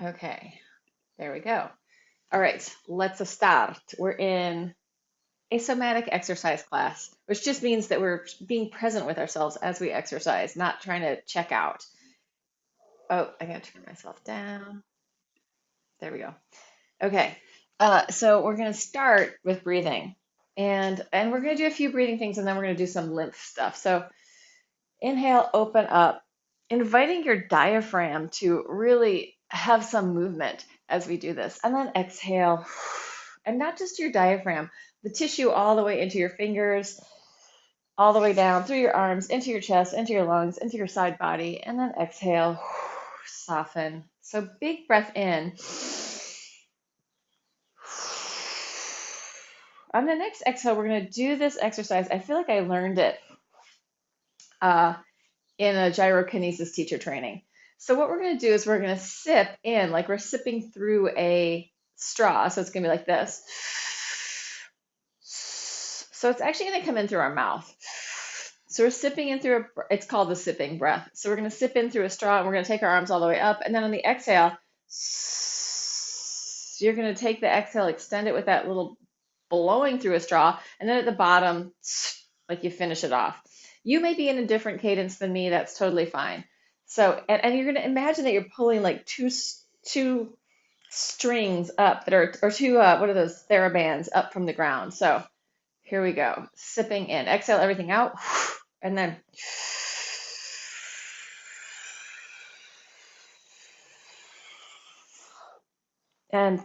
Okay, there we go. All right, let's start. We're in a somatic exercise class, which just means that we're being present with ourselves as we exercise, not trying to check out. Oh, I gotta turn myself down. There we go. Okay, so we're gonna start with breathing, and we're gonna do a few breathing things, and then we're gonna do some lymph stuff. So inhale, open up, inviting your diaphragm to really have some movement as we do this. And then exhale, and not just your diaphragm, the tissue all the way into your fingers, all the way down through your arms, into your chest, into your lungs, into your side body. And then exhale, soften. So big breath in. On the next exhale, we're going to do this exercise. I feel like I learned it uh, in a gyrokinesis teacher training. So what we're going to do is we're going to sip in like we're sipping through a straw. So it's going to be like this. So it's actually going to come in through our mouth. So we're sipping in through it's called the sipping breath. So we're going to sip in through a straw and we're going to take our arms all the way up. And then on the exhale, you're going to take the exhale, extend it with that little blowing through a straw. And then at the bottom, like you finish it off. You may be in a different cadence than me. That's totally fine. So, and you're going to imagine that you're pulling like two strings up that are, or two, what are those, therabands up from the ground. So here we go. Sipping in. Exhale everything out. And then and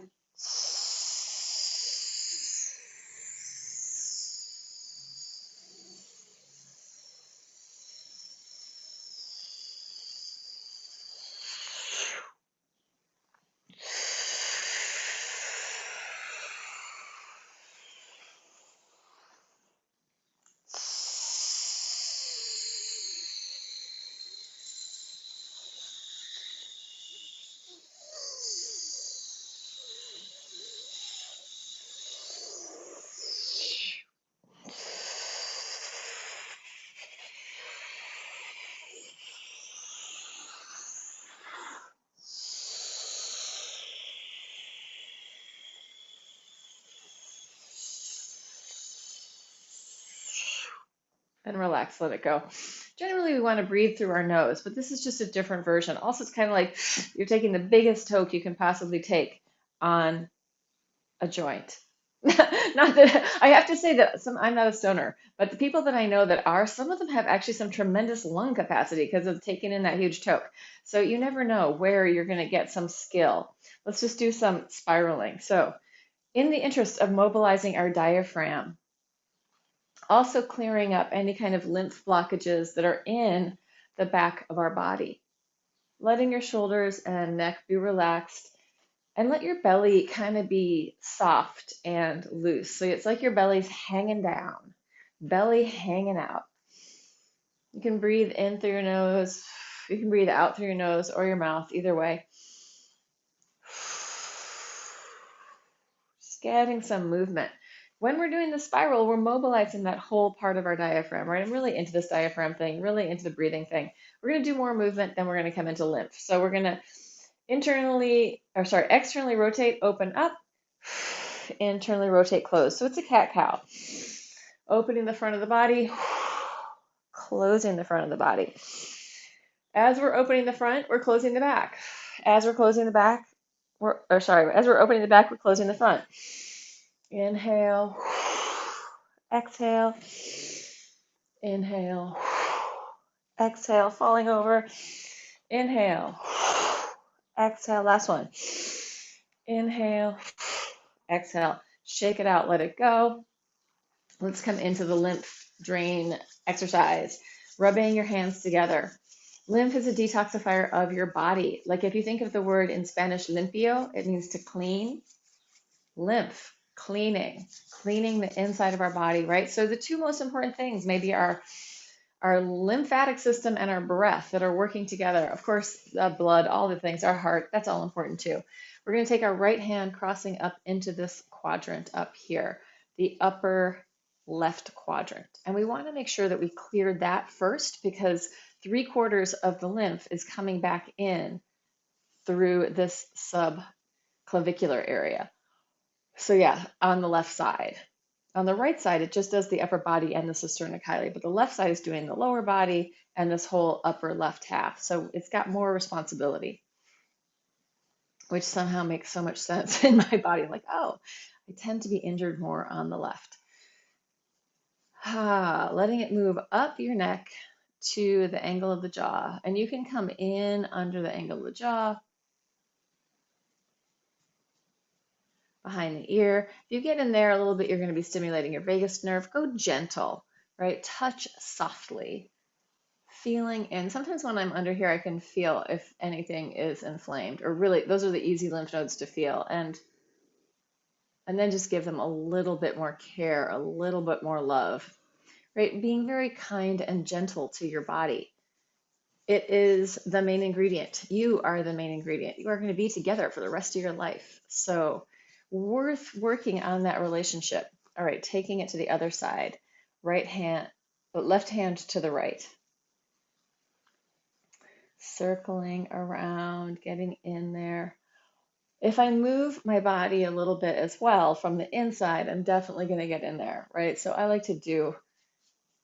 and relax, let it go. Generally, we want to breathe through our nose, but this is just a different version. Also, it's kind of like you're taking the biggest toke you can possibly take on a joint. Not that I have to say that I'm not a stoner, but the people that I know that are, some of them have actually some tremendous lung capacity because of taking in that huge toke. So you never know where you're going to get some skill. Let's just do some spiraling. So, in the interest of mobilizing our diaphragm, also clearing up any kind of lymph blockages that are in the back of our body, letting your shoulders and neck be relaxed and let your belly kind of be soft and loose. So it's like your belly's hanging down, belly hanging out. You can breathe in through your nose, you can breathe out through your nose or your mouth, either way. Just getting some movement. When we're doing the spiral, we're mobilizing that whole part of our diaphragm, right? I'm really into this diaphragm thing, really into the breathing thing. We're going to do more movement, then we're going to come into lymph. So we're going to externally rotate, open up, internally rotate, close. So it's a cat-cow. Opening the front of the body, closing the front of the body. As we're opening the front, we're closing the back. As we're closing the back, as we're opening the back, we're closing the front. Inhale, exhale, inhale, exhale, falling over. Inhale, exhale, last one. Inhale, exhale, shake it out, let it go. Let's come into the lymph drain exercise, rubbing your hands together. Lymph is a detoxifier of your body. Like if you think of the word in Spanish, limpio, it means to clean. Lymph, cleaning the inside of our body, right? So the two most important things maybe are our lymphatic system and our breath that are working together. Of course, blood, all the things, our heart, that's all important too. We're going to take our right hand crossing up into this quadrant up here, the upper left quadrant. And we want to make sure that we clear that first because 3/4 of the lymph is coming back in through this subclavicular area. So yeah, on the left side. On the right side, it just does the upper body and the sternocleidomastoid, but the left side is doing the lower body and this whole upper left half. So it's got more responsibility, which somehow makes so much sense in my body. I'm like, oh, I tend to be injured more on the left. Letting it move up your neck to the angle of the jaw. And you can come in under the angle of the jaw, behind the ear. If you get in there a little bit, you're going to be stimulating your vagus nerve. Go gentle, right? Touch softly, feeling in. Sometimes when I'm under here, I can feel if anything is inflamed, or really, those are the easy lymph nodes to feel. And then just give them a little bit more care, a little bit more love, right? Being very kind and gentle to your body. It is the main ingredient. You are the main ingredient. You are going to be together for the rest of your life. So worth working on that relationship. All right, taking it to the other side. Right hand, left hand to the right. Circling around, getting in there. If I move my body a little bit as well from the inside, I'm definitely going to get in there, right? So I like to do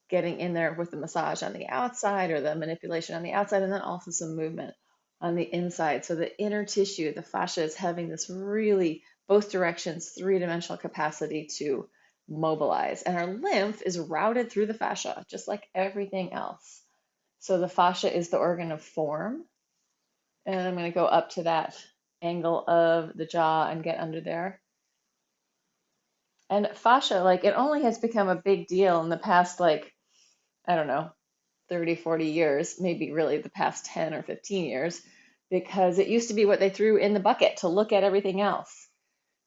getting in there with the massage on the outside or the manipulation on the outside, and then also some movement on the inside. So the inner tissue, the fascia, is having this really both directions, three-dimensional capacity to mobilize. And our lymph is routed through the fascia, just like everything else. So the fascia is the organ of form. And I'm going to go up to that angle of the jaw and get under there. And fascia, like, it only has become a big deal in the past, like, I don't know, 30, 40 years, maybe really the past 10 or 15 years, because it used to be what they threw in the bucket to look at everything else.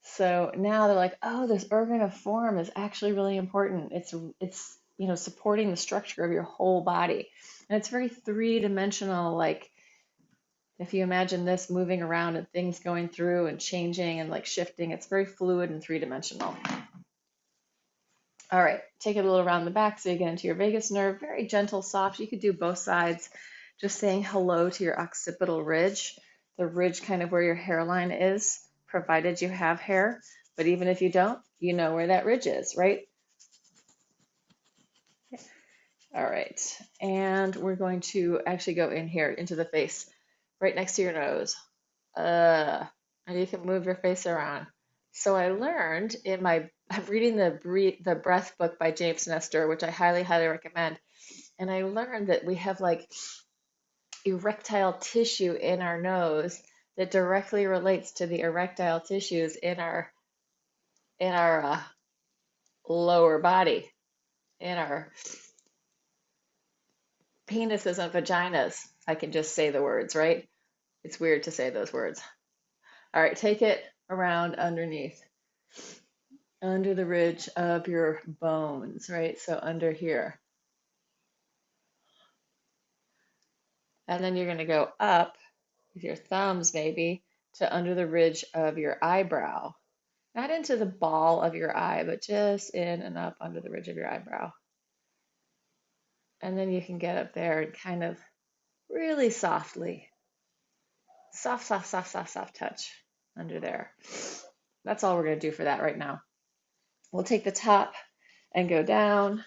So now they're like, oh, this organ of form is actually really important. It's supporting the structure of your whole body. And it's very three-dimensional, like if you imagine this moving around and things going through and changing and like shifting, it's very fluid and three-dimensional. All right, take it a little around the back so you get into your vagus nerve. Very gentle, soft. You could do both sides. Just saying hello to your occipital ridge, the ridge kind of where your hairline is, provided you have hair. But even if you don't, you know where that ridge is, right? All right, and we're going to actually go in here into the face, right next to your nose. And you can move your face around. So I learned I'm reading the Breath book by James Nestor, which I highly, highly recommend. And I learned that we have like erectile tissue in our nose that directly relates to the erectile tissues in our lower body, in our penises and vaginas. I can just say the words, right? It's weird to say those words. All right, take it around underneath, under the ridge of your bones, right? So under here. And then you're going to go up with your thumbs maybe to under the ridge of your eyebrow. Not into the ball of your eye, but just in and up under the ridge of your eyebrow. And then you can get up there and kind of really softly, soft, soft, soft, soft, soft touch under there. That's all we're going to do for that right now. We'll take the top and go down.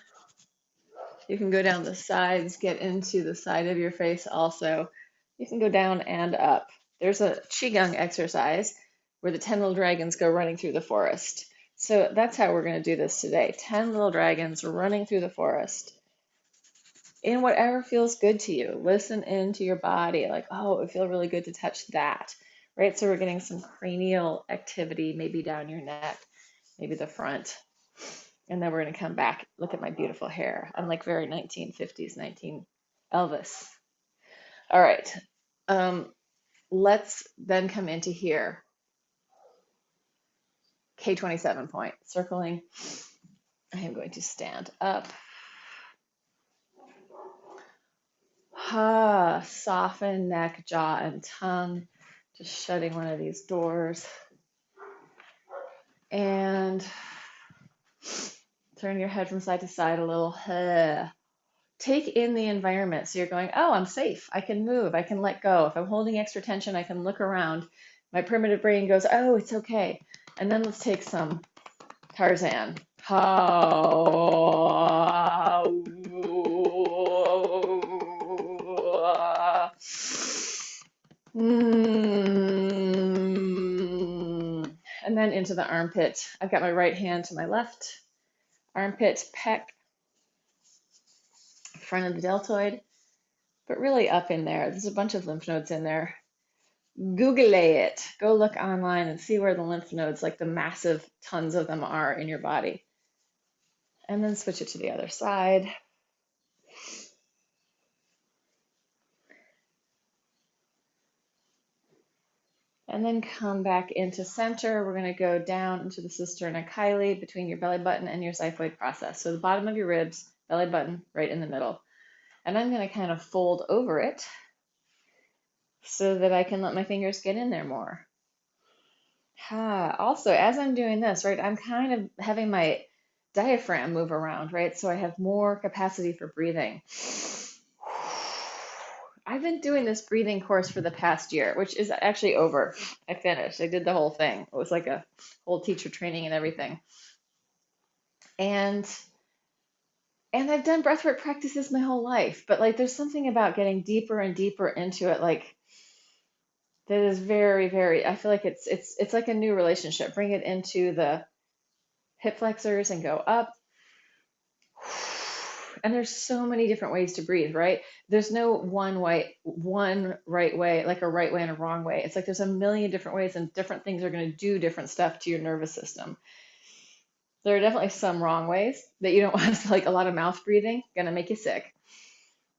You can go down the sides, get into the side of your face also. You can go down and up. There's a Qigong exercise where the 10 little dragons go running through the forest. So that's how we're going to do this today. 10 little dragons running through the forest in whatever feels good to you. Listen into your body, like, oh, it would feel really good to touch that, right? So we're getting some cranial activity, maybe down your neck, maybe the front. And then we're going to come back, look at my beautiful hair. I'm like very 1950s, 19 Elvis. All right. Let's then come into here. K27 point, circling. I am going to stand up. Soften neck, jaw, and tongue. Just shutting one of these doors. And turn your head from side to side a little. take in the environment. So you're going, oh, I'm safe. I can move. I can let go. If I'm holding extra tension, I can look around. My primitive brain goes, oh, it's okay. And then let's take some Tarzan. And then into the armpit. I've got my right hand to my left. Armpit, pec, front of the deltoid, but really up in there. There's a bunch of lymph nodes in there. Google it. Go look online and see where the lymph nodes, like the massive tons of them, are in your body. And then switch it to the other side. And then come back into center. We're going to go down into the cisterna chyli between your belly button and your xiphoid process. So the bottom of your ribs, belly button, right in the middle. And I'm going to kind of fold over it so that I can let my fingers get in there more. Also, as I'm doing this, right, I'm kind of having my diaphragm move around, right? So I have more capacity for breathing. I've been doing this breathing course for the past year, which is actually over. I finished. I did the whole thing. It was like a whole teacher training and everything. And I've done breathwork practices my whole life, but like there's something about getting deeper and deeper into it, like that is very, very, I feel like it's like a new relationship. Bring it into the hip flexors and go up. And there's so many different ways to breathe, right? There's no one right way, like a right way and a wrong way. It's like there's a million different ways, and different things are going to do different stuff to your nervous system. There are definitely some wrong ways that you don't want, like a lot of mouth breathing, going to make you sick.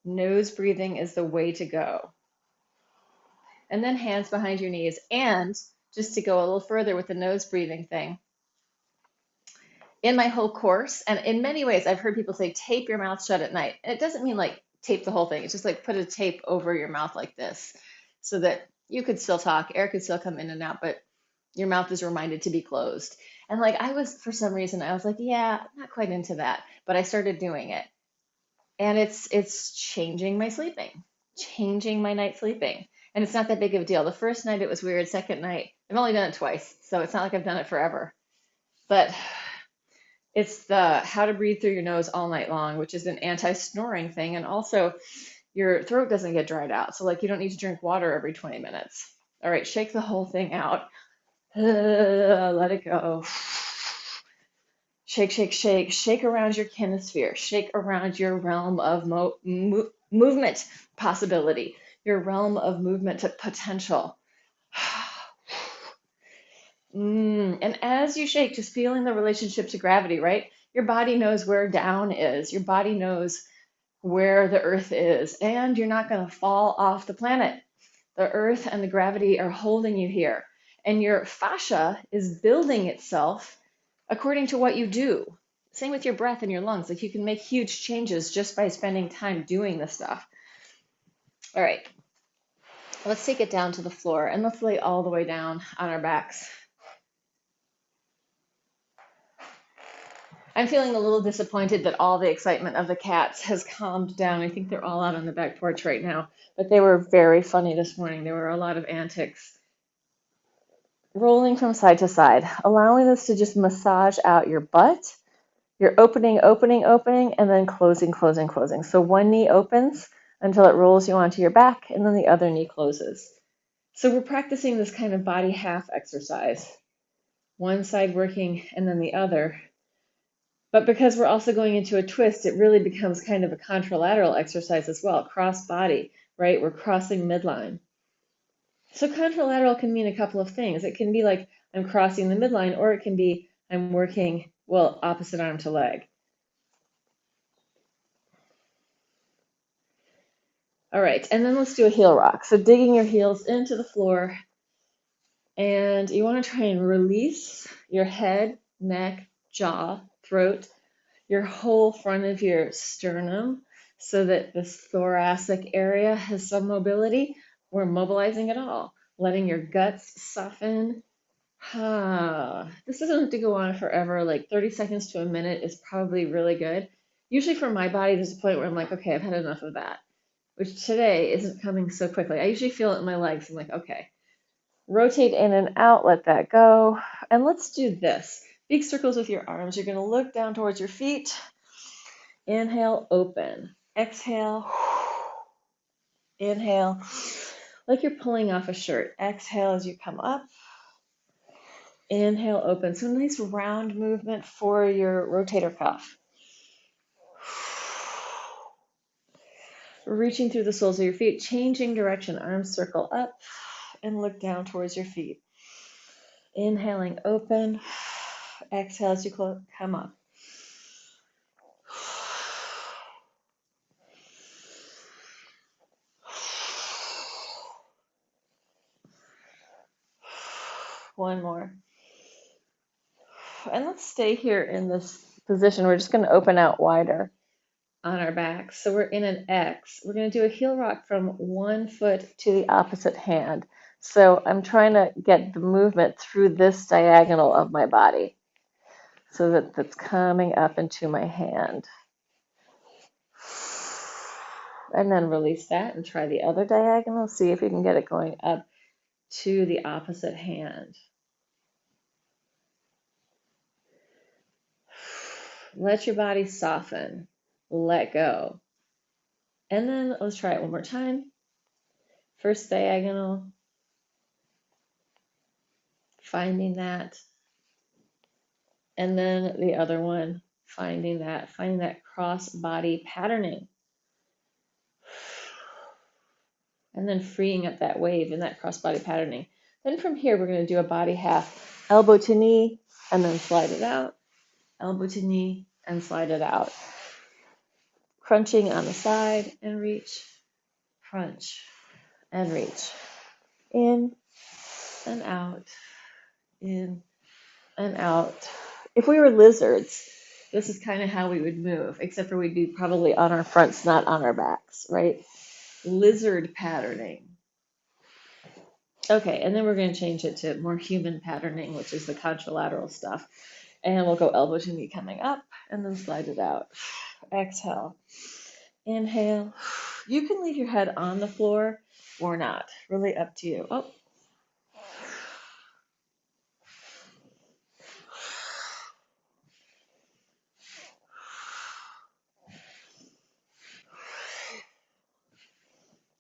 Nose breathing is the way to go. And then hands behind your knees. And just to go a little further with the nose breathing thing, in my whole course, and in many ways, I've heard people say, tape your mouth shut at night. And it doesn't mean like tape the whole thing. It's just like put a tape over your mouth like this so that you could still talk, air could still come in and out, but your mouth is reminded to be closed. And like I was, for some reason, I was like, yeah, I'm not quite into that. But I started doing it. And it's changing my sleeping, changing my night sleeping. And it's not that big of a deal. The first night it was weird. Second night, I've only done it twice. So it's not like I've done it forever. But it's the how to breathe through your nose all night long, which is an anti-snoring thing. And also your throat doesn't get dried out. So like you don't need to drink water every 20 minutes. All right, shake the whole thing out. Let it go. Shake, shake, shake. Shake around your kinesphere. Shake around your realm of movement possibility, your realm of movement potential. And as you shake, just feeling the relationship to gravity, right? Your body knows where down is. Your body knows where the earth is, and you're not going to fall off the planet. The earth and the gravity are holding you here, and your fascia is building itself according to what you do. Same with your breath and your lungs. Like you can make huge changes just by spending time doing this stuff. All right, let's take it down to the floor, and let's lay all the way down on our backs. I'm feeling a little disappointed that all the excitement of the cats has calmed down. I think they're all out on the back porch right now, but they were very funny this morning. There were a lot of antics. Rolling from side to side, allowing this to just massage out your butt. You're opening, opening, opening, and then closing, closing, closing. So one knee opens until it rolls you onto your back, and then the other knee closes. So we're practicing this kind of body half exercise. One side working and then the other. But because we're also going into a twist, it really becomes kind of a contralateral exercise as well, cross body, right? We're crossing midline. So contralateral can mean a couple of things. It can be like I'm crossing the midline, or it can be I'm working, well, opposite arm to leg. All right, and then let's do a heel rock. So digging your heels into the floor, and you want to try and release your head, neck, jaw, throat, your whole front of your sternum, so that this thoracic area has some mobility. We're mobilizing it all, letting your guts soften. This doesn't have to go on forever, like 30 seconds to a minute is probably really good. Usually for my body, there's a point where I'm like, okay, I've had enough of that, which today isn't coming so quickly. I usually feel it in my legs. I'm like, okay, rotate in and out, let that go. And let's do this. Big circles with your arms. You're going to look down towards your feet. Inhale, open. Exhale. Inhale, like you're pulling off a shirt. Exhale as you come up. Inhale, open. So nice round movement for your rotator cuff. Reaching through the soles of your feet, changing direction. Arms circle up and look down towards your feet. Inhaling, open. Exhale as you come up. One more. And let's stay here in this position. We're just going to open out wider on our backs. So we're in an X. We're going to do a heel rock from one foot to the opposite hand. So I'm trying to get the movement through this diagonal of my body so that that's coming up into my hand. And then release that and try the other diagonal. See if you can get it going up to the opposite hand. Let your body soften. Let go. And then let's try it one more time. First diagonal. Finding that. And then the other one, finding that cross body patterning. And then freeing up that wave in that cross body patterning. Then from here, we're going to do a body half, elbow to knee, and then slide it out. Elbow to knee, and slide it out. Crunching on the side and reach, crunch and reach. In and out, in and out. If we were lizards, this is kind of how we would move, except for we'd be probably on our fronts, not on our backs, right? Lizard patterning. Okay, and then we're going to change it to more human patterning, which is the contralateral stuff. And we'll go elbow to knee coming up, and then slide it out. Exhale. Inhale. You can leave your head on the floor or not. Really up to you. Oh.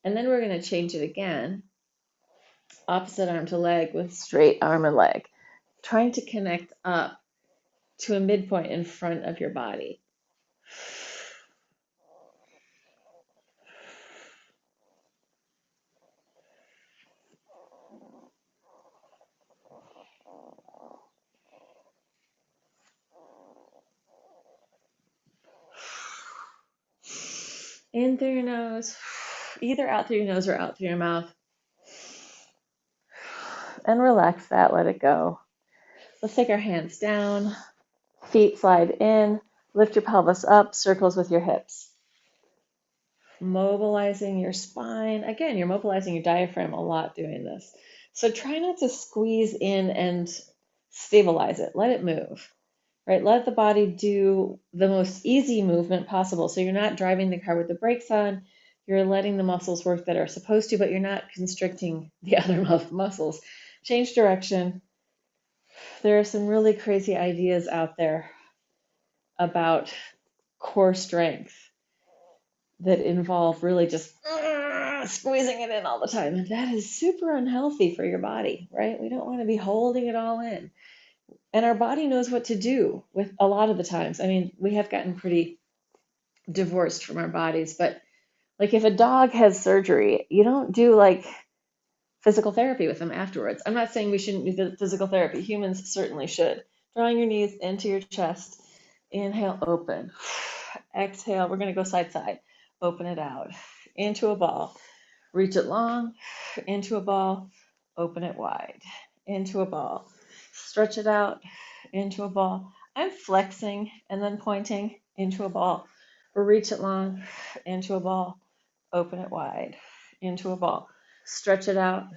And then we're going to change it again. Opposite arm to leg with straight arm and leg. Trying to connect up to a midpoint in front of your body. In through your nose, either out through your nose or out through your mouth. And relax that, let it go. Let's take our hands down, feet slide in, lift your pelvis up, circles with your hips. Mobilizing your spine. Again, you're mobilizing your diaphragm a lot doing this. So try not to squeeze in and stabilize it. Let it move. Right? Let the body do the most easy movement possible. So you're not driving the car with the brakes on. You're letting the muscles work that are supposed to, but you're not constricting the other muscles. Change direction. There are some really crazy ideas out there about core strength that involve really just squeezing it in all the time. And that is super unhealthy for your body, right? We don't want to be holding it all in. And our body knows what to do with a lot of the times. I mean, we have gotten pretty divorced from our bodies, but like if a dog has surgery, you don't do like physical therapy with them afterwards. I'm not saying we shouldn't do physical therapy. Humans certainly should. Drawing your knees into your chest. Inhale, open. Exhale, we're going to go side side. Open it out. Into a ball. Reach it long. Into a ball. Open it wide. Into a ball. Stretch it out. Into a ball. I'm flexing and then pointing into a ball. Reach it long. Into a ball. Open it wide. Into a ball. Stretch it out.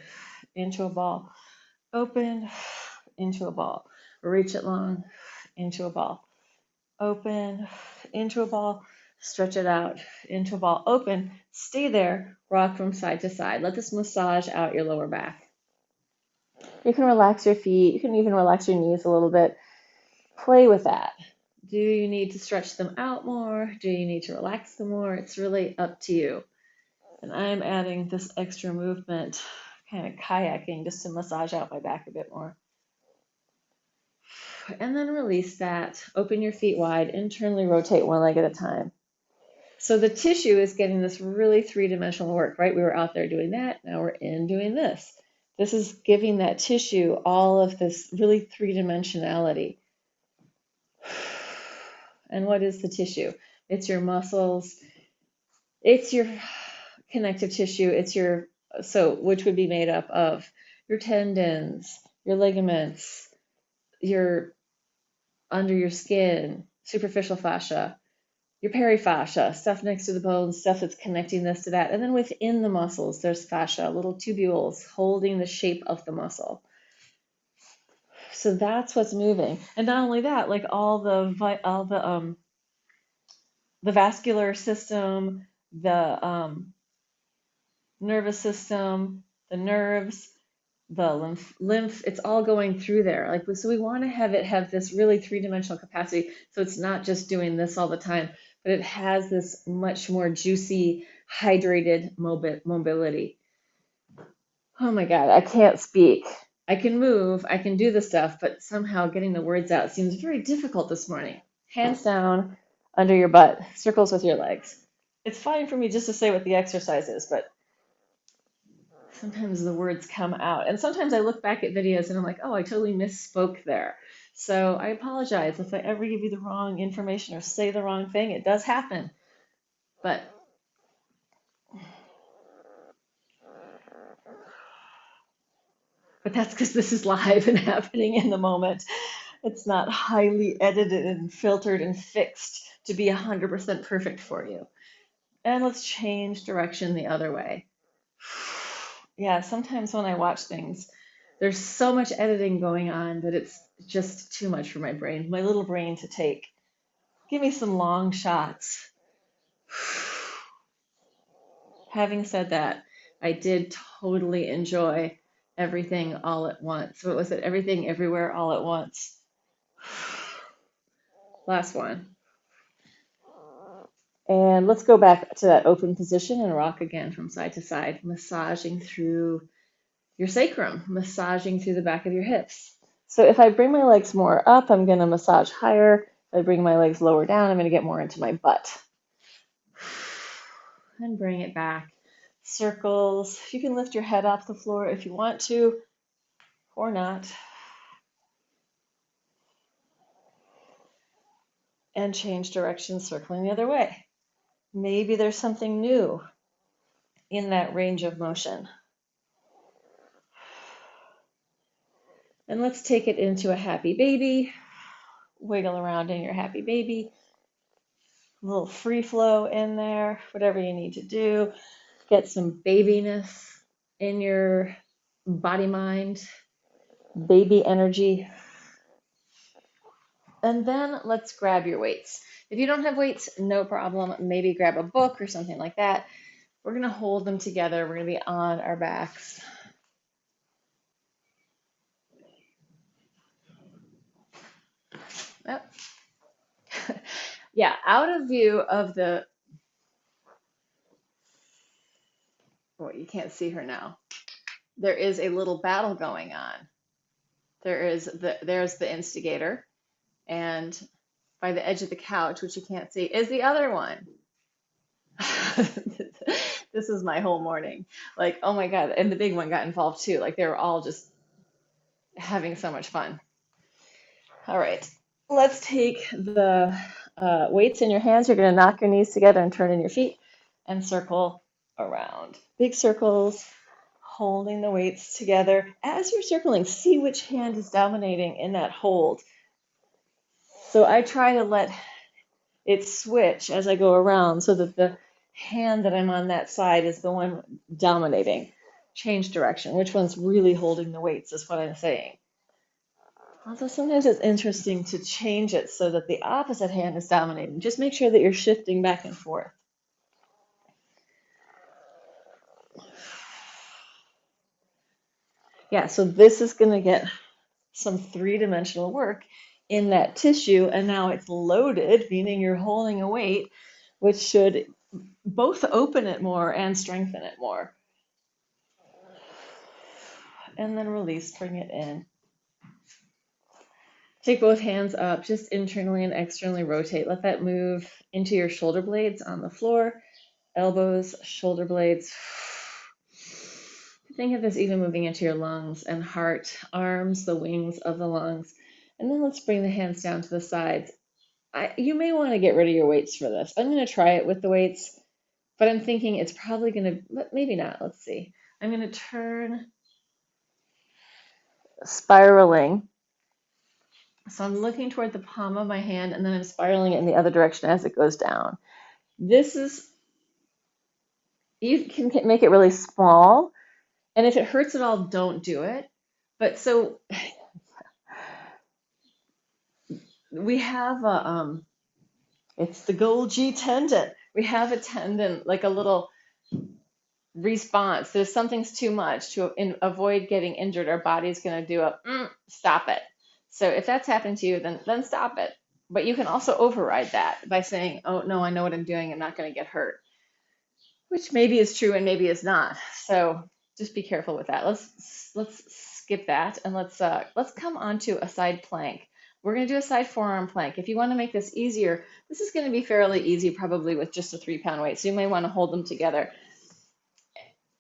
Into a ball. Open. Into a ball. Reach it long. Into a ball. open, into a ball, stretch it out, into a ball, open, stay there, rock from side to side. Let this massage out your lower back. You can relax your feet, you can even relax your knees a little bit. Play with that. Do you need to stretch them out more? Do you need to relax them more? It's really up to you. And I'm adding this extra movement, kind of kayaking, just to massage out my back a bit more. And then release that. Open your feet wide, internally rotate one leg at a time. So the tissue is getting this really three-dimensional work, right? We were out there doing that, now we're in doing this. This is giving that tissue all of this really three-dimensionality. And what is the tissue? It's your muscles, it's your connective tissue, which would be made up of your tendons, your ligaments, your under your skin, superficial fascia, your perifascia, stuff next to the bones, stuff that's connecting this to that. And then within the muscles, there's fascia, little tubules holding the shape of the muscle. So that's what's moving. And not only that, like all the vascular system, the nervous system, the nerves, the lymph, it's all going through there. Like, so we want to have this really three-dimensional capacity. So it's not just doing this all the time, but it has this much more juicy, hydrated mobility. Oh my God, I can't speak. I can move, I can do the stuff, but somehow getting the words out seems very difficult this morning. Hands down, under your butt, circles with your legs. It's fine for me just to say what the exercise is, but sometimes the words come out. And sometimes I look back at videos and I'm like, oh, I totally misspoke there. So I apologize if I ever give you the wrong information or say the wrong thing. It does happen. But that's because this is live and happening in the moment. It's not highly edited and filtered and fixed to be 100% perfect for you. And let's change direction the other way. Yeah, sometimes when I watch things, there's so much editing going on that it's just too much for my brain, my little brain to take. Give me some long shots. Having said that, I did totally enjoy everything all at once. What was it? Everything, everywhere, all at once. Last one. And let's go back to that open position and rock again from side to side, massaging through your sacrum, massaging through the back of your hips. So if I bring my legs more up, I'm going to massage higher. If I bring my legs lower down, I'm going to get more into my butt. And bring it back. Circles. You can lift your head off the floor if you want to, or not. And change direction, circling the other way. Maybe there's something new in that range of motion. And let's take it into a happy baby. Wiggle around in your happy baby. A little free flow in there, whatever you need to do. Get some babiness in your body, mind, baby energy. And then let's grab your weights. If you don't have weights, no problem. Maybe grab a book or something like that. We're going to hold them together. We're going to be on our backs. Oh. Yeah, out of view of the, well, you can't see her now. There is a little battle going on. There's the instigator, and by the edge of the couch, which you can't see, is the other one. This is my whole morning. Like, oh my God, and the big one got involved too. Like, they were all just having so much fun. All right, let's take the weights in your hands. You're going to knock your knees together and turn in your feet and circle around. Big circles, holding the weights together. As you're circling, see which hand is dominating in that hold. So I try to let it switch as I go around so that the hand that I'm on that side is the one dominating. Change direction. Which one's really holding the weights is what I'm saying. Although sometimes it's interesting to change it so that the opposite hand is dominating. Just make sure that you're shifting back and forth. Yeah, so this is going to get some three-dimensional work in that tissue, and now it's loaded, meaning you're holding a weight, which should both open it more and strengthen it more. And then release, bring it in. Take both hands up, just internally and externally rotate. Let that move into your shoulder blades on the floor, elbows, shoulder blades. Think of this even moving into your lungs and heart, arms, the wings of the lungs. And then let's bring the hands down to the sides. You may want to get rid of your weights for this. I'm going to try it with the weights, but I'm thinking it's probably going to, maybe not. Let's see. I'm going to turn spiraling. So I'm looking toward the palm of my hand, and then I'm spiraling it in the other direction as it goes down. This is, you can make it really small, and if it hurts at all, don't do it. But so we have a, it's the Golgi tendon. We have a tendon, like a little response. If something's too much to avoid getting injured, our body's going to do a stop it. So if that's happened to you, then stop it. But you can also override that by saying, oh, no, I know what I'm doing. I'm not going to get hurt, which maybe is true and maybe is not. So just be careful with that. Let's skip that and let's come on to a side plank. We're going to do a side forearm plank. If you want to make this easier, this is going to be fairly easy, probably with just a 3-pound weight. So you may want to hold them together.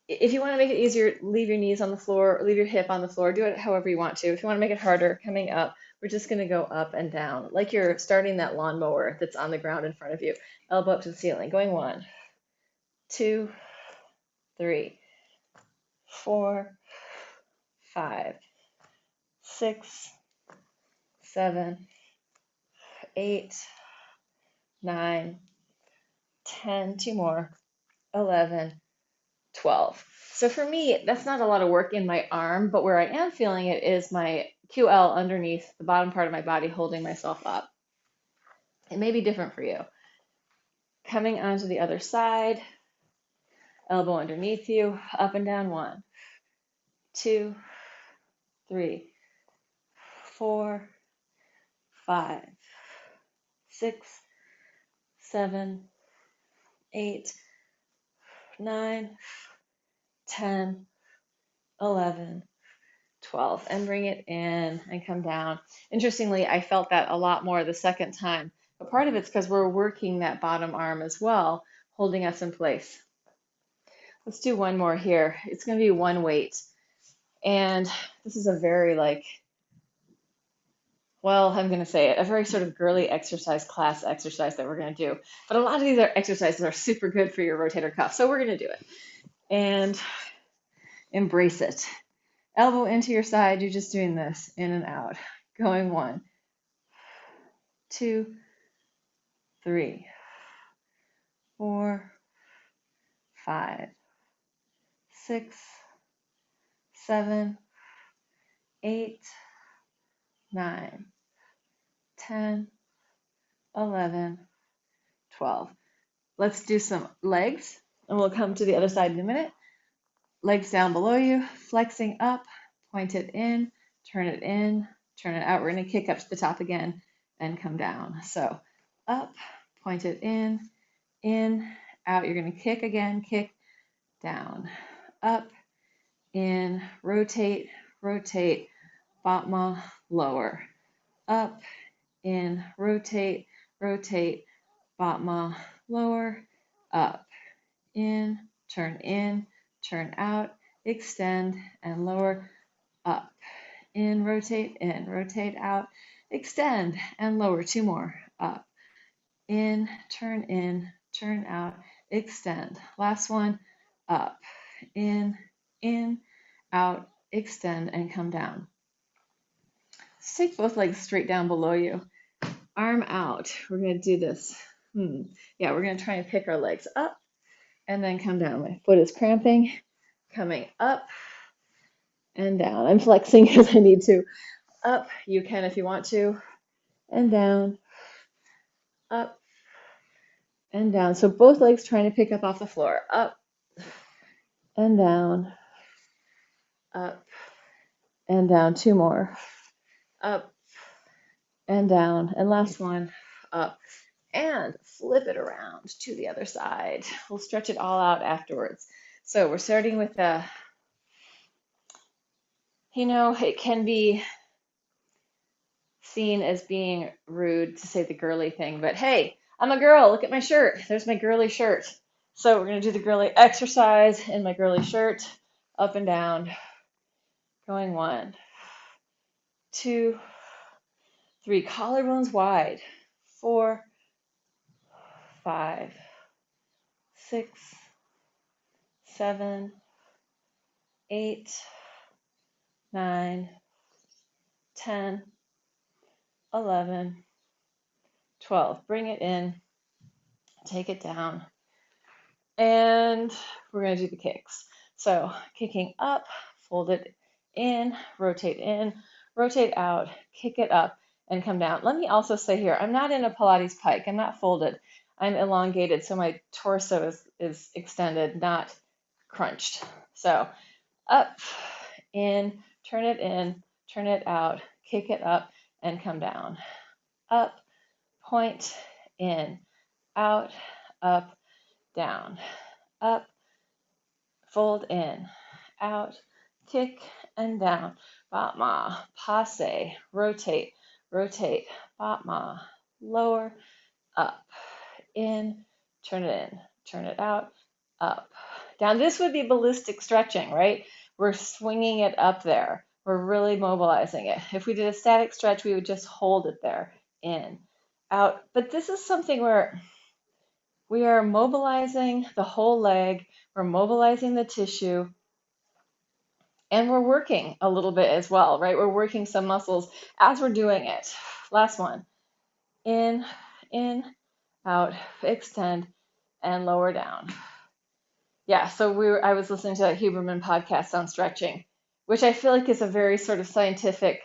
If you want to make it easier, leave your knees on the floor, leave your hip on the floor, do it however you want to. If you want to make it harder, coming up, we're just going to go up and down, like you're starting that lawnmower that's on the ground in front of you. Elbow up to the ceiling, going 1, 2, 3, 4, 5, 6, 7, 8, 9, 10, 2 more, 11, 12. So for me, that's not a lot of work in my arm, but where I am feeling it is my QL underneath the bottom part of my body holding myself up. It may be different for you. Coming onto the other side, elbow underneath you, up and down, 1, 2, 3, 4, 5, 6, 7, 8, 9, 10, 11, 12, and bring it in and come down. Interestingly, I felt that a lot more the second time, but part of it's because we're working that bottom arm as well, holding us in place. Let's do one more here. It's going to be one weight, and this is a very I'm going to say it, a very sort of girly exercise, class exercise that we're going to do. But a lot of these exercises are super good for your rotator cuff, so we're going to do it. And embrace it. Elbow into your side, you're just doing this, in and out. Going 1, 2, 3, 4, 5, 6, 7, 8, 9, 10, 11, 12. Let's do some legs, and we'll come to the other side in a minute. Legs down below you, flexing up, point it in, turn it out. We're going to kick up to the top again and come down. So up, point it in, out. You're going to kick again, kick, down, up, in, rotate, Batma, lower, up, in, rotate, Batma, lower, up, in, turn out, extend, and lower, up, in, rotate, out, extend, and lower, 2 more, up, in, turn out, extend. Last one, up, in, out, extend, and come down. Let's take both legs straight down below you. Arm out. We're going to do this. Yeah, we're going to try and pick our legs up and then come down. My foot is cramping, coming up and down. I'm flexing because I need to. up. You can if you want to, and down, up and down. So both legs trying to pick up off the floor, up and down, up and down. Two more, up and down. And last one, up and flip it around to the other side. We'll stretch it all out afterwards. So we're starting with it can be seen as being rude to say the girly thing, but hey, I'm a girl. Look at my shirt. There's my girly shirt. So we're going to do the girly exercise in my girly shirt, up and down, going 1, 2, 3, collarbones wide, 4, 5, 6, 7, 8, 9, 10, 11, 12. Bring it in, take it down, and we're going to do the kicks. So kicking up, fold it in, rotate out, kick it up, and come down. Let me also say here, I'm not in a Pilates pike. I'm not folded. I'm elongated, so my torso is extended, not crunched. So up, in, turn it out, kick it up, and come down. Up, point, in, out, up, down, up, fold in, out, kick, and down. Batma, passe, rotate, batma, lower, up, in, turn it out, up, down. This would be ballistic stretching, right? We're swinging it up there. We're really mobilizing it. If we did a static stretch, we would just hold it there, in, out. But this is something where we are mobilizing the whole leg, we're mobilizing the tissue, and we're working a little bit as well, right? We're working some muscles as we're doing it. Last one. In, out, extend, and lower down. Yeah, so I was listening to that Huberman podcast on stretching, which I feel like is a very sort of scientific,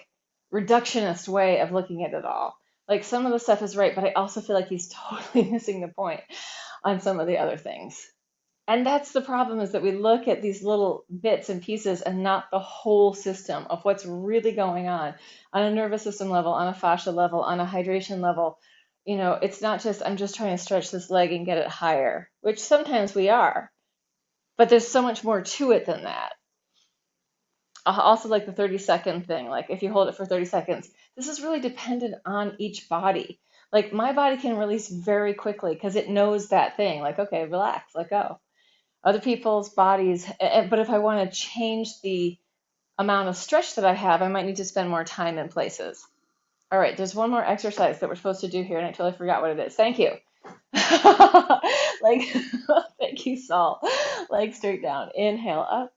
reductionist way of looking at it all. Like some of the stuff is right, but I also feel like he's totally missing the point on some of the other things. And that's the problem, is that we look at these little bits and pieces and not the whole system of what's really going on a nervous system level, on a fascia level, on a hydration level. It's not just, I'm just trying to stretch this leg and get it higher, which sometimes we are, but there's so much more to it than that. Also, like the 30-second thing, like if you hold it for 30 seconds, this is really dependent on each body. Like my body can release very quickly because it knows that thing, like, okay, relax, let go. Other people's bodies, but if I want to change the amount of stretch that I have, I might need to spend more time in places. All right, there's one more exercise that we're supposed to do here, and I totally forgot what it is. Thank you. Like, thank you, Saul. Leg straight down. Inhale up.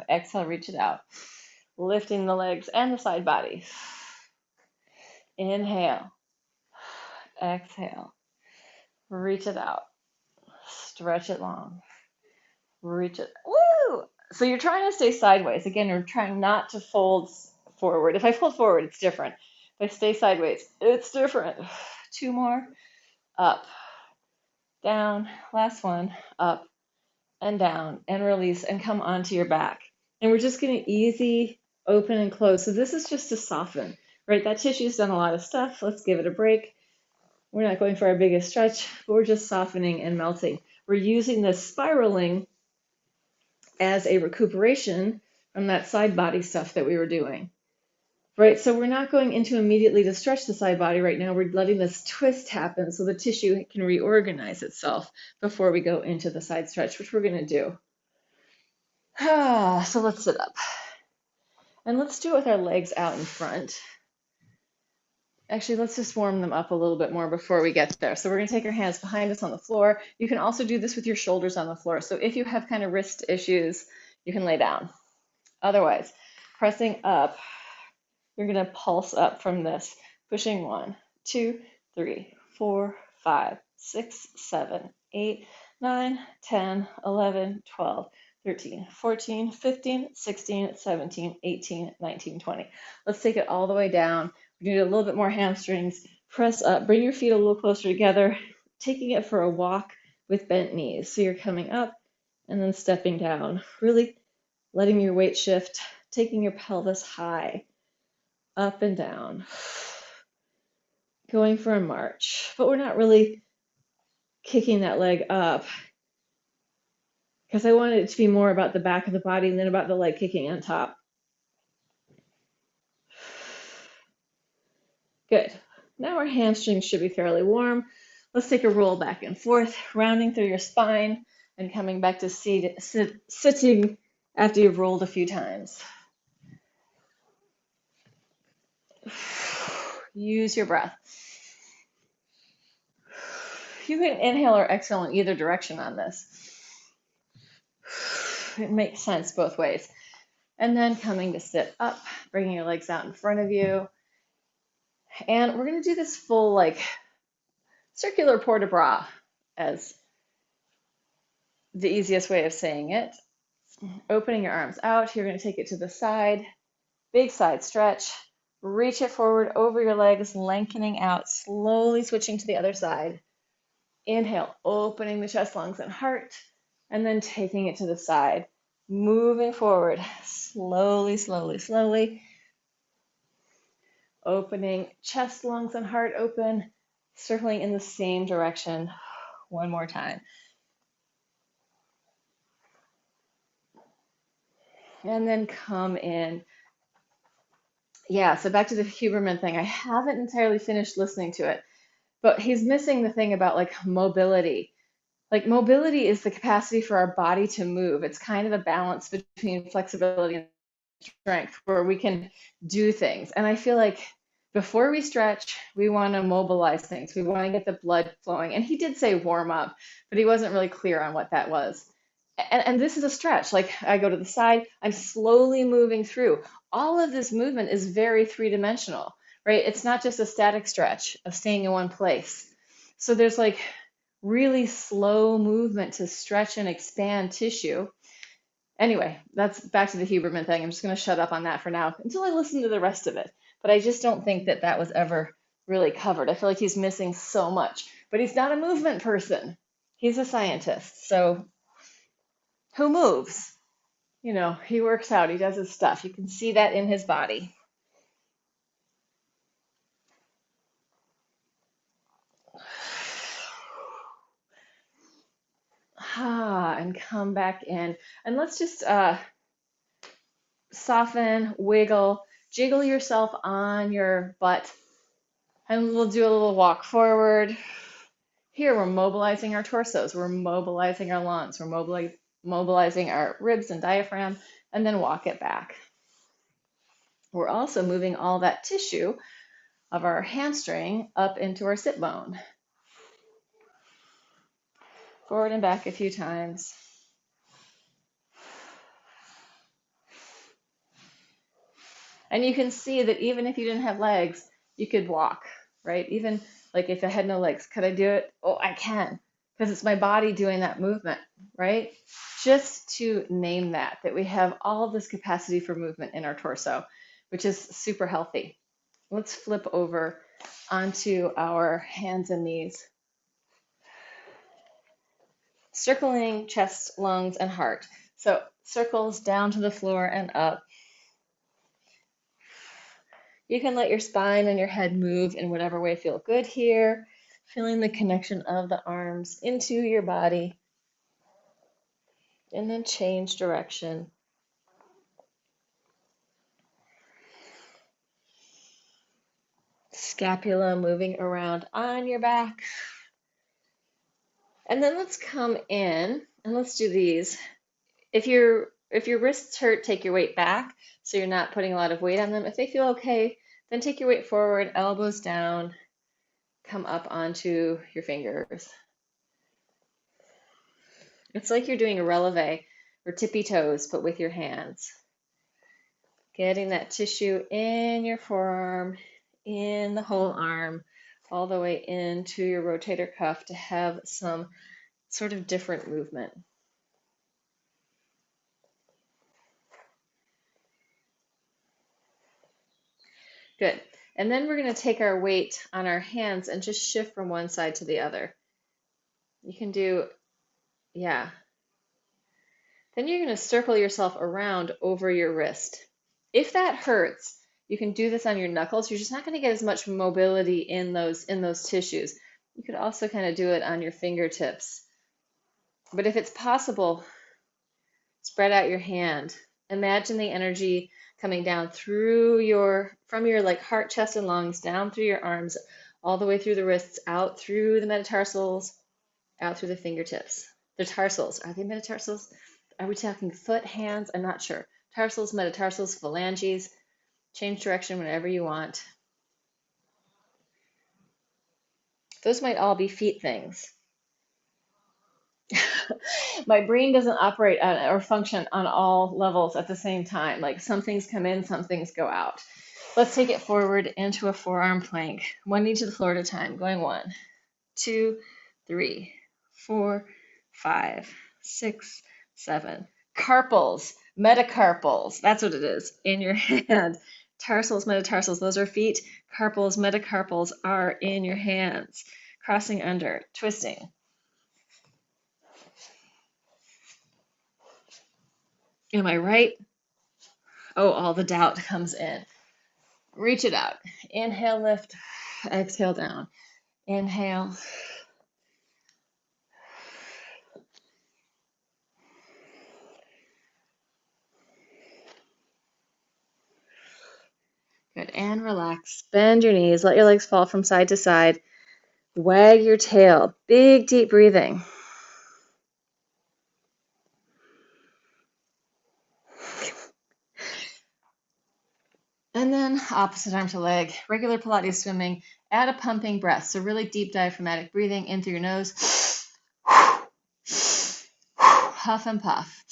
Exhale, reach it out. Lifting the legs and the side body. Inhale. Exhale. Reach it out. Stretch it long. Reach it. Woo! So you're trying to stay sideways. Again, you're trying not to fold forward. If I fold forward, it's different. If I stay sideways, it's different. 2 more. Up, down. Last one. Up and down and release and come onto your back. And we're just going to easy open and close. So this is just to soften, right? That tissue's done a lot of stuff. Let's give it a break. We're not going for our biggest stretch, but we're just softening and melting. We're using this spiraling as a recuperation from that side body stuff that we were doing, right? So we're not going into immediately to stretch the side body right now. We're letting this twist happen so the tissue can reorganize itself before we go into the side stretch, which we're going to do. So let's sit up. And let's do it with our legs out in front. Actually, let's just warm them up a little bit more before we get there. So we're going to take our hands behind us on the floor. You can also do this with your shoulders on the floor. So if you have kind of wrist issues, you can lay down. Otherwise, pressing up, you're going to pulse up from this, pushing 1, 2, 3, 4, 5, 6, 7, 8, 9, 10, 11, 12, 13, 14, 15, 16, 17, 18, 19, 20. Let's take it all the way down. We need a little bit more hamstrings. Press up, bring your feet a little closer together, taking it for a walk with bent knees. So you're coming up and then stepping down, really letting your weight shift, taking your pelvis high, up and down, going for a march. But we're not really kicking that leg up because I wanted it to be more about the back of the body than about the leg kicking on top. Good. Now our hamstrings should be fairly warm. Let's take a roll back and forth, rounding through your spine and coming back to sitting after you've rolled a few times. Use your breath. You can inhale or exhale in either direction on this. It makes sense both ways. And then coming to sit up, bringing your legs out in front of you. And we're going to do this full like circular port de bras as the easiest way of saying it. Opening your arms out. You're going to take it to the side. Big side stretch. Reach it forward over your legs, lengthening out, slowly switching to the other side. Inhale, opening the chest, lungs, and heart, and then taking it to the side. Moving forward, slowly, slowly, slowly. Opening chest, lungs, and heart open, circling in the same direction. One more time. And then come in. Yeah, so back to the Huberman thing. I haven't entirely finished listening to it, but he's missing the thing about like mobility. Like mobility is the capacity for our body to move. It's kind of a balance between flexibility and strength where we can do things. And I feel like before we stretch, we want to mobilize things. We want to get the blood flowing. And he did say warm up, but he wasn't really clear on what that was. And this is a stretch. Like I go to the side, I'm slowly moving through. All of this movement is very three-dimensional, right? It's not just a static stretch of staying in one place. So there's like really slow movement to stretch and expand tissue. Anyway, that's back to the Huberman thing. I'm just going to shut up on that for now until I listen to the rest of it. But I just don't think that that was ever really covered. I feel like he's missing so much. But he's not a movement person. He's a scientist. So who moves? You know, he works out. He does his stuff. You can see that in his body. And come back in. And let's just soften, wiggle, jiggle yourself on your butt. And we'll do a little walk forward. Here, we're mobilizing our torsos. We're mobilizing our lungs. We're mobilizing our ribs and diaphragm, and then walk it back. We're also moving all that tissue of our hamstring up into our sit bone. Forward and back a few times. And you can see that even if you didn't have legs, you could walk, right? Even like if I had no legs, could I do it? Oh, I can, because it's my body doing that movement, right? Just to name that we have all of this capacity for movement in our torso, which is super healthy. Let's flip over onto our hands and knees. Circling chest, lungs, and heart. So circles down to the floor and up. You can let your spine and your head move in whatever way feel good here, feeling the connection of the arms into your body, and then change direction. Scapula moving around on your back. And then let's come in and let's do these. If your wrists hurt, take your weight back so you're not putting a lot of weight on them. If they feel okay, then take your weight forward, elbows down, come up onto your fingers. It's like you're doing a releve or tippy toes, but with your hands. Getting that tissue in your forearm, in the whole arm, all the way into your rotator cuff to have some sort of different movement. Good. And then we're going to take our weight on our hands and just shift from one side to the other. You can do, yeah. Then you're going to circle yourself around over your wrist. If that hurts, you can do this on your knuckles. You're just not going to get as much mobility in those tissues. You could also kind of do it on your fingertips. But if it's possible, spread out your hand. Imagine the energy coming down from your like heart, chest, and lungs, down through your arms, all the way through the wrists, out through the metatarsals, out through the fingertips. The tarsals, are they metatarsals? Are we talking foot, hands? I'm not sure. Tarsals, metatarsals, phalanges. Change direction whenever you want. Those might all be feet things. My brain doesn't operate or function on all levels at the same time. Like some things come in, some things go out. Let's take it forward into a forearm plank. One knee to the floor at a time. Going 1, 2, 3, 4, 5, 6, 7. Carpals, metacarpals. That's what it is in your hand. Tarsals, metatarsals, those are feet. Carpals, metacarpals are in your hands. Crossing under, twisting. Am I right? Oh, all the doubt comes in. Reach it out. Inhale, lift. Exhale, down. Inhale. Good. And relax. Bend your knees. Let your legs fall from side to side. Wag your tail. Big, deep breathing. And then opposite arm to leg. Regular Pilates swimming. Add a pumping breath. So really deep diaphragmatic breathing in through your nose. Huff and puff.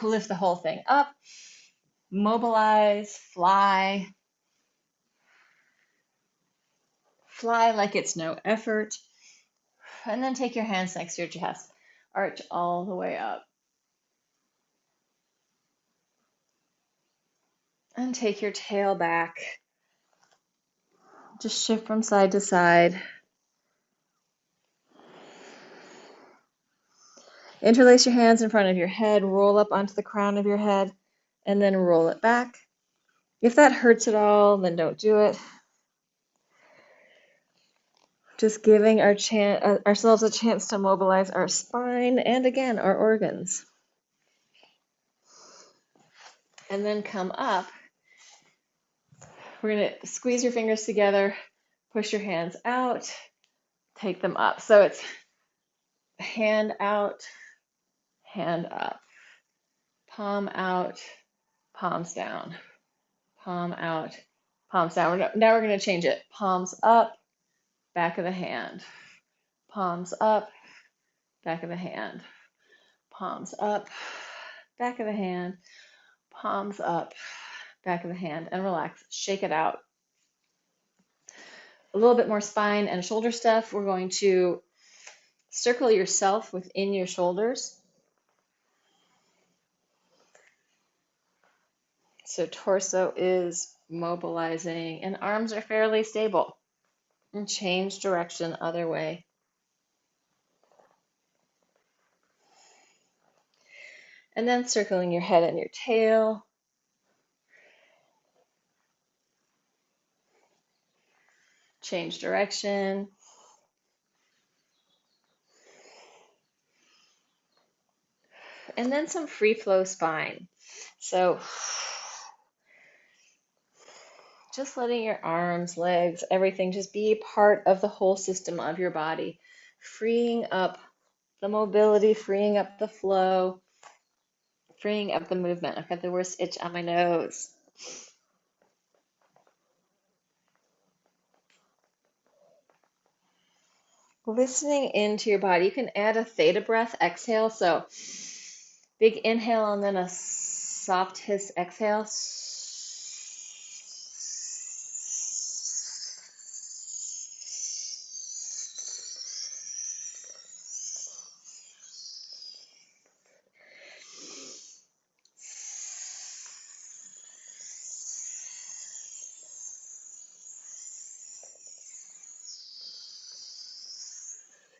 Lift the whole thing up. Mobilize. Fly. Fly like it's no effort. And then take your hands next to your chest. Arch all the way up. And take your tail back. Just shift from side to side. Interlace your hands in front of your head. Roll up onto the crown of your head. And then roll it back. If that hurts at all, then don't do it. Just giving ourselves a chance to mobilize our spine and, again, our organs. And then come up. We're going to squeeze your fingers together, push your hands out, take them up. So it's hand out, hand up, palm out, palms down, palm out, palms down. Now we're going to change it. Palms up, back of the hand. Palms up, back of the hand. Palms up, back of the hand. Palms up, back of the hand. And relax. Shake it out. A little bit more spine and shoulder stuff. We're going to circle yourself within your shoulders. So torso is mobilizing and arms are fairly stable. And change direction other way. And then circling your head and your tail. Change direction. And then some free flow spine. So just letting your arms, legs, everything just be part of the whole system of your body. Freeing up the mobility, freeing up the flow, freeing up the movement. I've got the worst itch on my nose. Listening into your body. You can add a theta breath exhale. So big inhale and then a soft hiss exhale.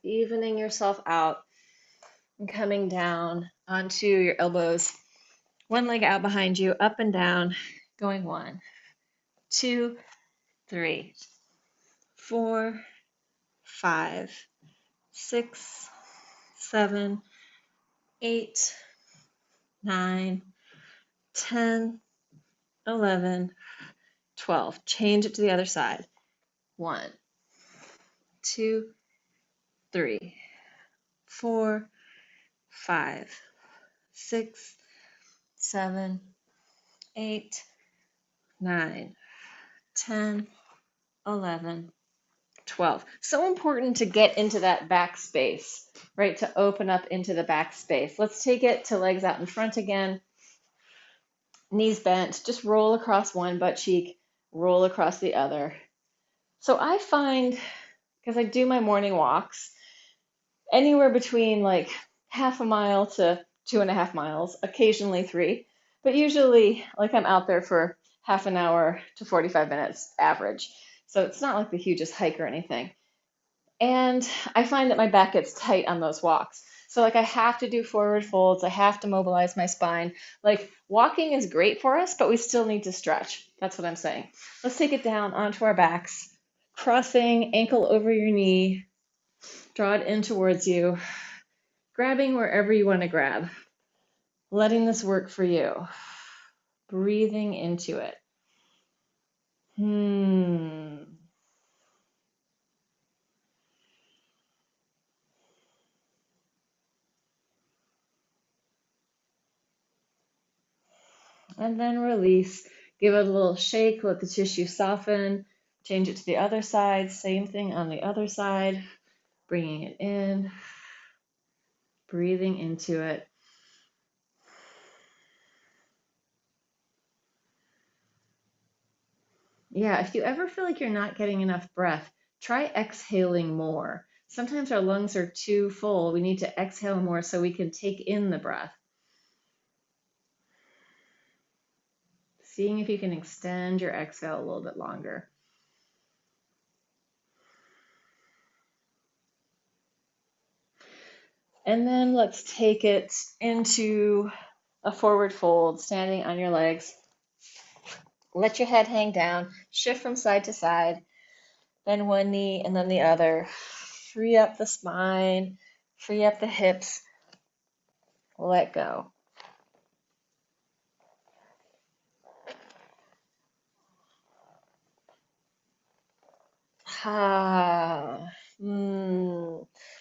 evening yourself out and coming down onto your elbows, one leg out behind you, up and down, going 1, 2, 3, 4, 5, 6, 7, 8, 9, 10, 11, 12. Change it to the other side. 1, 2, 3, 4, 5, 6, 7, 8, 9, 10, 11, 12. So important to get into that back space, right? To open up into the back space. Let's take it to legs out in front again. Knees bent. Just roll across one butt cheek, roll across the other. So I find, because I do my morning walks, anywhere between like half a mile to 2.5 miles, occasionally 3, but usually like I'm out there for half an hour to 45 minutes average. So it's not like the hugest hike or anything. And I find that my back gets tight on those walks. So like I have to do forward folds, I have to mobilize my spine. Like walking is great for us, but we still need to stretch. That's what I'm saying. Let's take it down onto our backs, crossing ankle over your knee, draw it in towards you, grabbing wherever you want to grab, letting this work for you, breathing into it. And then release. Give it a little shake, let the tissue soften. Change it to the other side. Same thing on the other side. Bringing it in, breathing into it. Yeah, if you ever feel like you're not getting enough breath, try exhaling more. Sometimes our lungs are too full. We need to exhale more so we can take in the breath. Seeing if you can extend your exhale a little bit longer. And then let's take it into a forward fold, standing on your legs. Let your head hang down, shift from side to side, bend one knee and then the other. Free up the spine, free up the hips, let go.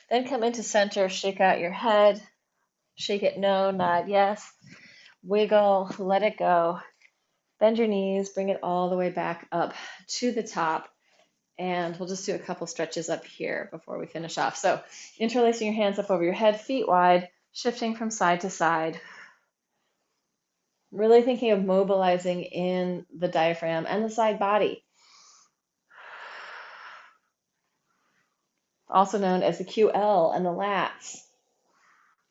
Then come into center, shake out your head, shake it no, nod yes, wiggle, let it go. Bend your knees, bring it all the way back up to the top. And we'll just do a couple stretches up here before we finish off. So interlacing your hands up over your head, feet wide, shifting from side to side. Really thinking of mobilizing in the diaphragm and the side body. Also known as the QL and the lats.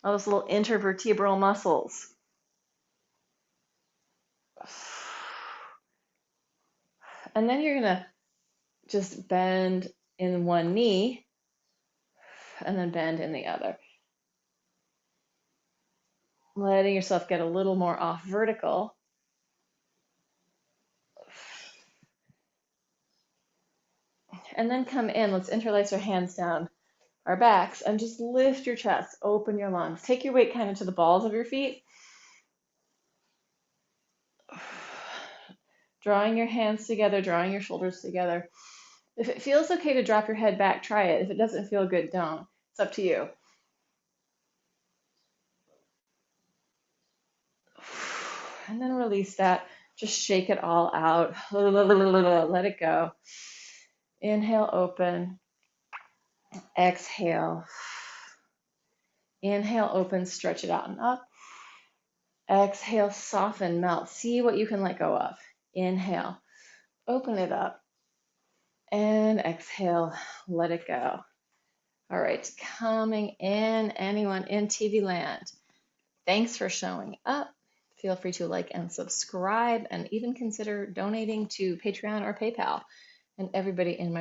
All those little intervertebral muscles. And then you're going to just bend in one knee and then bend in the other. Letting yourself get a little more off vertical. And then come in. Let's interlace our hands down our backs and just lift your chest, open your lungs. Take your weight kind of to the balls of your feet. Drawing your hands together, drawing your shoulders together. If it feels okay to drop your head back, try it. If it doesn't feel good, don't. It's up to you. And then release that. Just shake it all out. Let it go. Inhale, open. Exhale. Inhale, open, stretch it out and up. Exhale, soften, melt. See what you can let go of. Inhale, open it up. And exhale, let it go. All right, coming in, anyone in TV land, thanks for showing up. Feel free to like and subscribe and even consider donating to Patreon or PayPal. And everybody in my